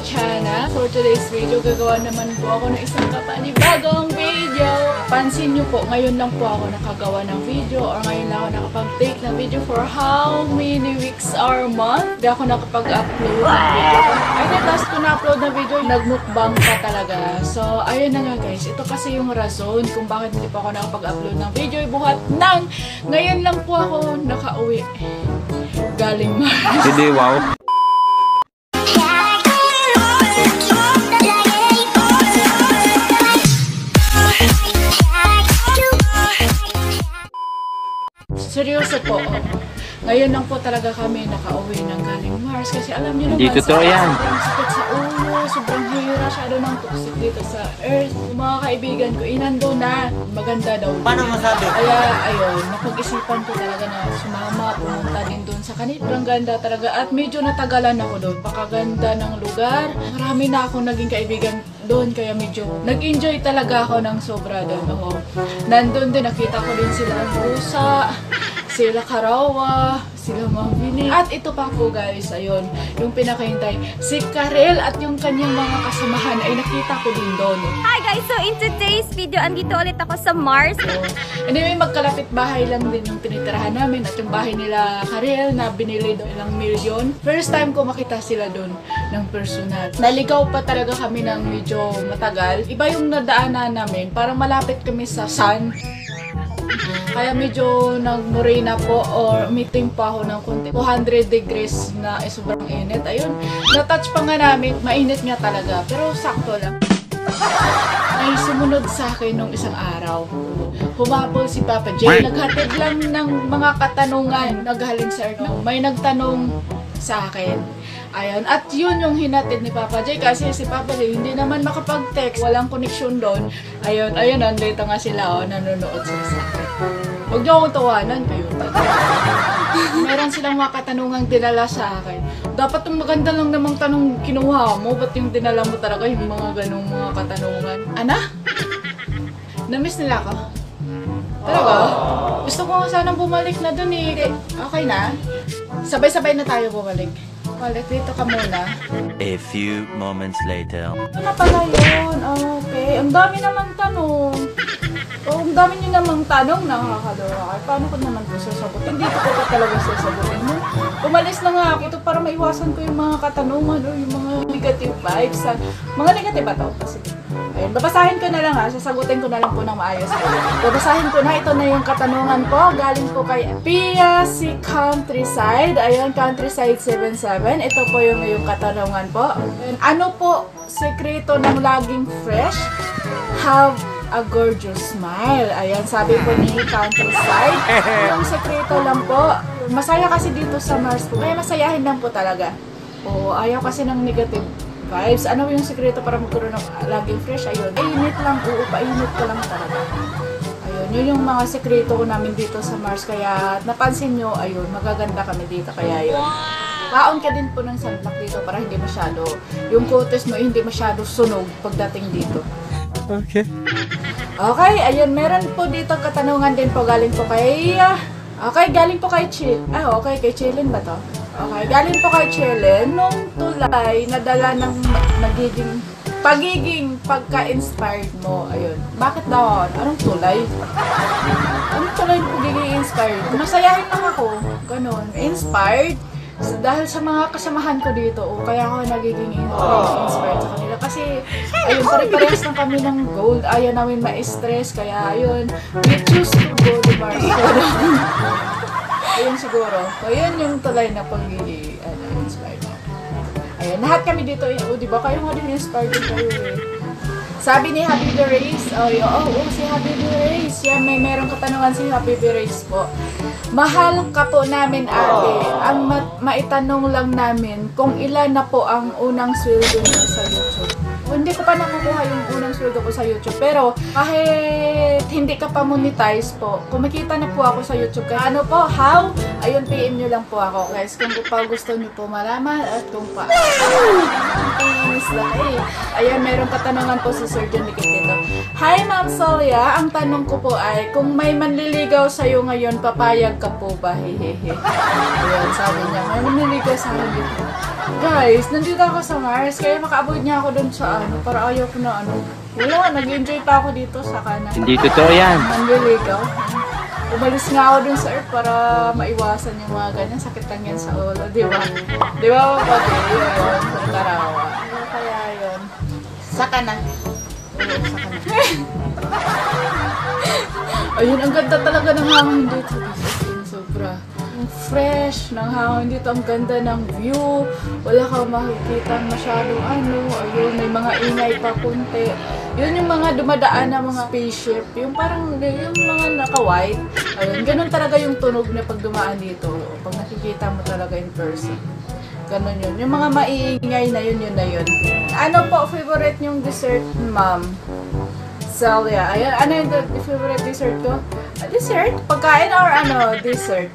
channel. For today's video, gagawa naman po ako ng isang kapanibagong video. Pansin nyo po, ngayon lang po ako nakagawa ng video or ngayon lang ako nakapag-take ng video for how many weeks or month. Hindi ako nakapag-upload ng video. I think last ko na-upload na video, nagmukbang pa talaga. So, ayun na nga guys. Ito kasi yung rason kung bakit hindi pa ako nakapag-upload ng video. Buhat ng ngayon lang po ako nakauwi. Galing Mars. Hindi, wow. Seryoso po. Ngayon lang po talaga kami nakauwi ng galing Mars kasi alam niyo naman Hindi totoo yan. Sobrang sakit sa ulo, sobrang hira, masyado ng toxic dito sa Earth. Yung mga kaibigan ko, inando na. Maganda daw. Paano masabi? Kaya, ayun, napag-isipan ko talaga na sumama, pumunta din doon sa kanila. Sobrang ganda talaga at medyo natagalan ako doon. Pakaganda ng lugar. Marami na akong naging kaibigan doon kaya medyo nag-enjoy talaga ako ng sobra doon. Nandun din, nakita ko din sila Rusa, sila Karawa, sila Mabini. At ito pa po guys, ayun, yung pinakahintay, si Karel at yung kanyang mga kasamahan ay nakita ko din doon. Hi guys! So in today's video, andito ulit ako sa Mars. Anyway, magkalapit bahay lang din yung tinitirahan namin at yung bahay nila Karel na binili doon ilang milyon. First time ko makita sila doon ng personal. Naligaw pa talaga kami ng medyo matagal. Iba yung nadaanan namin, parang malapit kami sa sun. Kaya medyo nagmurina po or meeting pa ako ng konti. 200 degrees na sobrang init. Ayun, na-touch pa nga namin. Mainit nga talaga. Pero sakto lang. Ay sumunod sa akin nung isang araw. Humabol si Papa J. Naghatid lang ng mga katanungan. Naghaling sa earth. May nagtanong sa akin. Ayun. At yun yung hinatid ni Papa J. Kasi si Papa J hindi naman makapag-text. Walang connection doon. Ayun. Ayun. Nandito nga sila. Nanonood sila sa akin. Huwag niyo akong tawanan kayo. Meron silang mga katanungang dinala sa akin. Dapat yung maganda lang namang tanong kinuha mo. Ba't yung dinala mo talaga yung mga ganong mga katanungan? Ana? Namiss nila ako? Talaga? Gusto ko nga sanang bumalik na dun eh. Okay na? Sabay-sabay na tayo bumalik. Balik dito ka muna. A few moments later. Ano na pala yun? Okay. Ang dami namang tanong. Ang dami nyo namang tanong, nakakaloka. Paano ko naman po sasagutin? Hindi ko pa talaga sasagutin mo. Umalis na nga ako ito para maiwasan ko yung mga katanungan o yung mga negative vibes. Mga negative ba ito? Ayun, babasahin ko na lang ha. Sasagutin ko na lang po ng maayos. Babasahin ko na. Ito na yung katanungan po. Galing po kay Pia si Countryside. Ayun, Countryside 77. Ito po yung katanungan po. Ayun, ano po sekreto ng laging fresh? Have a gorgeous smile. Ayan, sabi po ni Countryside. Yung sekreto lang po. Masaya kasi dito sa Mars po. Kaya masayahin lang po talaga. Oo, ayaw kasi ng negative vibes. Ano yung sekreto para magkaroon ng laging fresh? Ayun, init lang. Oo, painit ko lang talaga. Ayun, yun yung mga sekreto ko namin dito sa Mars. Kaya napansin nyo, ayun, magaganda kami dito. Kaya yun. Kaon ka din po ng sunblock dito para hindi masyado, yung coates mo hindi masyado sunog pagdating dito. Okay. Okay, ayun, meron po dito katanungan din po galing po kay okay, galing po kay okay, kay Chilin ba to? Okay, galing po kay Chilin. Nung tulay nadala ng pagiging pagka-inspired mo. Ayun. Bakit daw? Anong tulay? Anong tulay ng pagiging inspired? Masayahin lang ako. Ganon. Inspired. So, dahil sa mga kasamahan ko dito, kaya ako nagiging inspired sa kanila. Kasi, ayun, pare-parehas lang kami ng goal. Ayaw namin ma-stress, kaya ayun, we choose to go to Mars. Ayun siguro. So, yun yung tulay na pagiging inspired. Ayun, lahat kami dito, diba? Kayo nga din inspired din kayo eh. Sabi ni Habibi Reyes, si Habibi Reyes, yan, merong katanungan si Habibi Reyes po. Mahal ka po namin ate, ang maitanong lang namin kung ilan na po ang unang sweldo niyo sa YouTube. hindi ko pa nakukuha yung unang sweldo ko sa YouTube. Pero kahit hindi ka pa monetize po, kumikita na po ako sa YouTube. Kaya ano po, how? Ayun, PM nyo lang po ako guys. Kung pa gusto nyo po malaman at kung pa. Ayan, merong katanungan po si Sir John Dikit dito. Hi Ma'am Solia, ang tanong ko po ay, kung may manliligaw sa'yo ngayon, papayag ka po ba? Hehehe. Ayan, sabi niya, may manliligaw sa akin dito. Guys, nandito ako sa Mars, kaya maka-avoid niya ako dun sa ano, para ayaw ko na ano. Wala, nag-enjoy pa ako dito sa kanan. Hindi totoo yan. Manliligaw. Umalis nga ako dun sa Earth para maiwasan yung mga ganyan. Sakit lang yan sa ulo, di ba? Di ba, pati? Yun, sa Tarawa. Kaya yun. Saka na. Oo, saka na. Ayun, ang ganda talaga ng hangin dito. Sobra. Ang fresh ng hangin dito. Ang ganda ng view. Wala kang makikita masyadong ano. Ayun, may mga ingay pa kunti. Yun yung mga dumadaan na mga spaceship. Yung parang, yung mga naka-white. Ayun, ganun talaga yung tunog na pag dumaan dito. Pag nakikita mo talaga in person. Ganun yun. Yung mga maiingay na yun, yun na yun. Ano po favorite yung dessert, ma'am? Celia. Ayan, ano yung favorite dessert ko? Dessert? Pagkain or ano? Dessert.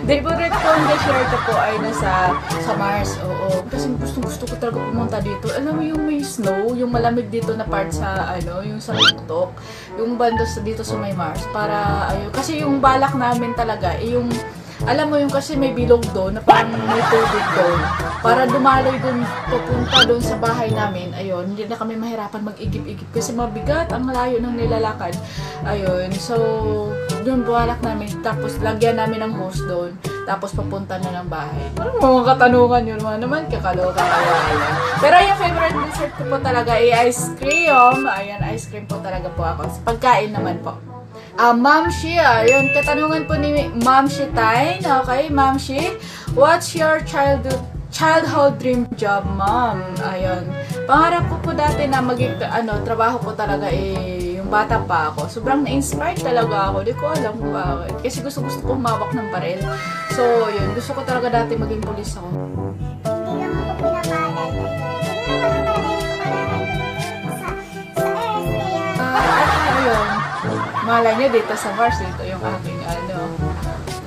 Favorite ko yung dessert po ay nasa sa Mars. Oo. Kasi gusto ko talaga pumunta dito. Alam mo yung may snow, yung malamig dito na part sa ano, yung sa tuktok, yung banda dito sa may Mars. Para, ayun. Kasi yung balak namin talaga, yung alam mo yung kasi may bilog doon na parang may tubig doon. Para dumaloy doon, pupunta doon sa bahay namin. Ayun, hindi na kami mahirapan mag-igip-igip kasi mabigat ang layo ng nilalakad. Ayun, so doon buhalak namin. Tapos lagyan namin ng hose doon. Tapos papunta na ng bahay. Parang mga katanungan yun mga naman, kakaloka kaya. Ayan. Pero yung favorite dessert ko po talaga ay ice cream. Ayan, ice cream po talaga po ako. Pagkain naman po. Ma'am Shi, yun, katanungan po ni Ma'am Shi Tain. Okay, Ma'am Shi, what's your childhood dream job, ma'am? Ayun. Pangarap ko po dati na maging, trabaho ko talaga yung bata pa ako. Sobrang na-inspired talaga ako. Di ko alam kung bakit. Kasi gusto ko humawak ng baril. So, yun, gusto ko talaga dati maging pulis ako. Hindi naman ko pinapaalala. Ayun. Malay niyo dito sa Mars, dito yung aking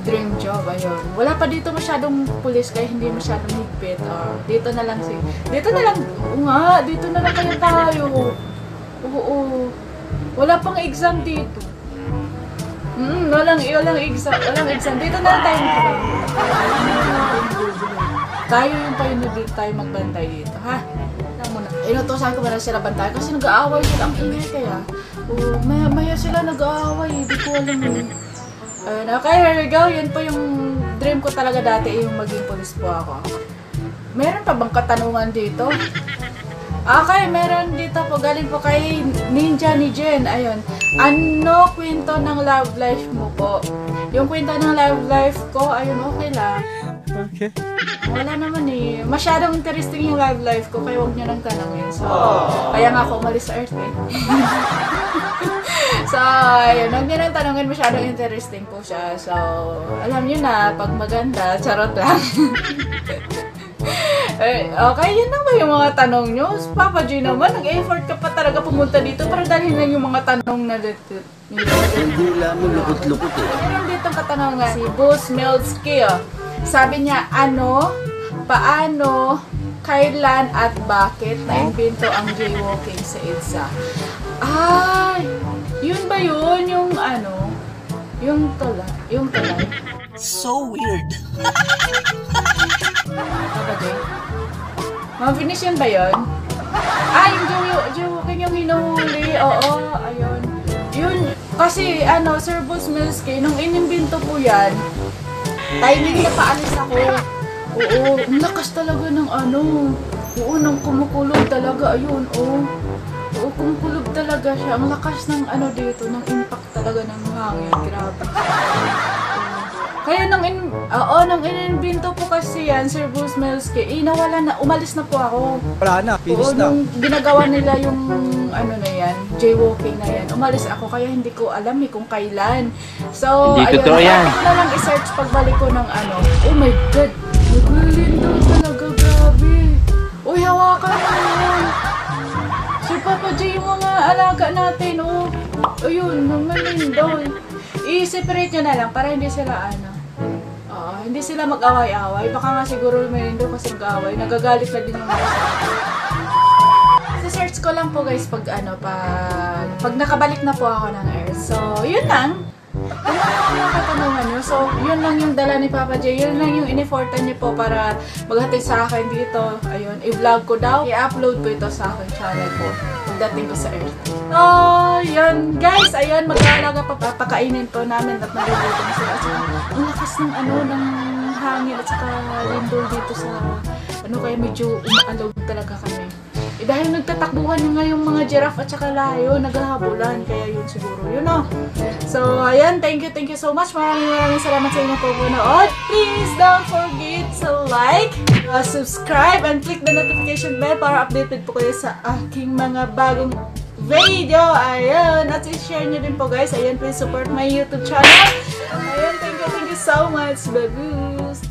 dream job, ayun. Wala pa dito masyadong pulis kaya hindi masyadong higpit. Dito na lang dito na lang kayo tayo. Oo. Wala pang exam dito. Walang exam. Dito na lang tayo. Tayo yung dito tayo magbantay dito, ha? Inutosan ko ba na sila bantayan kasi nag-aaway sila ang ingay kaya. Maya sila nag-aaway, hindi ko alam yun. Okay, here we go. Yan po yung dream ko talaga dati, yung maging police po ako. Meron pa bang katanungan dito? Okay, meron dito po. Galing po kay Ninja ni Jen. Ayun. Ano kwento ng love life mo po? Yung kwento ng love life ko, ayun, okay lang. Okay. Wala naman eh. Masyadong interesting yung love life ko, kaya huwag nyo nang tanongin. So, kaya nga ako umalis sa Earth eh. So, ayun, huwag nyo nang tanongin, masyadong interesting po siya. So, alam nyo na, pag maganda, charot lang. Okay, yun lang ba yung mga tanong nyo? Papa G naman, nag-effort ka pa talaga pumunta dito para dalhin lang yung mga tanong na dito. Hindi lang mo lukot-lukot eh. Meron dito ang katanungan, si Boost Mildsky. Sabi niya, ano, paano, kailan at bakit na-invento ang jaywalking sa EDSA? Ay, yun ba yun? Yung ano, yung tulay. So weird. Kapagay. Ma-finish yun ba yun? Yung jaywalking yung hinuhuli. Oo, ayun. Yun, kasi Sir Boss Milsky, nung inimbento po yan, timing na paalis ako. Oo, ang lakas talaga ng Oo, nang kumukulog talaga. Ayun, Oo, kumukulog talaga siya. Ang lakas ng dito, ng impact talaga ng hangin. Grabe. Kaya nang inimbento po kasi yan, Sir Bruce Milsky, nawala na, umalis na po ako. Wala na, finish na. Nung ginagawa nila yung na yan, jaywalking na yan, umalis ako kaya hindi ko alam kung kailan. So, hindi ayun, totoo yan. na lang i-search pagbalik ko ng oh my God, naglilindo talaga, grabe. Uy, hawakan mo yan. Papa J, yung mga alaga natin, oh. Ayun, naman doon. I-separate nyo na lang para hindi sila, hindi sila mag-away-away. Baka nga siguro may doon kasi mag-away. Nagagalit na din yung mga search ko lang po guys pag pag nakabalik na po ako ng Earth. So, yun lang. Ano lang yung katanungan nyo? So, yun lang yung dala ni Papa J. Yun lang yung in-effortan niya po para maghatid sa akin dito. Ayun, i-vlog ko daw. I-upload ko ito sa aking channel po pagdating ko sa Earth. So, yun guys. Ayun, mag-aalaga pa. Pakainin po namin at naluluto na sila. So, ang lakas ng ng hangin at saka lindol dito sa kaya medyo umaalog talaga kami. Dahil nagtatakbuhan nga yung mga giraffe at saka layo, naghahabulan. Kaya yun siguro, So, ayan, thank you so much. Maraming salamat sa inyong pagpunood. Please don't forget to like, subscribe, and click the notification bell para updated po kayo sa aking mga bagong video. Ayan, at i-share nyo din po guys. Ayan, please support my YouTube channel. Ayan, thank you so much. Bagus.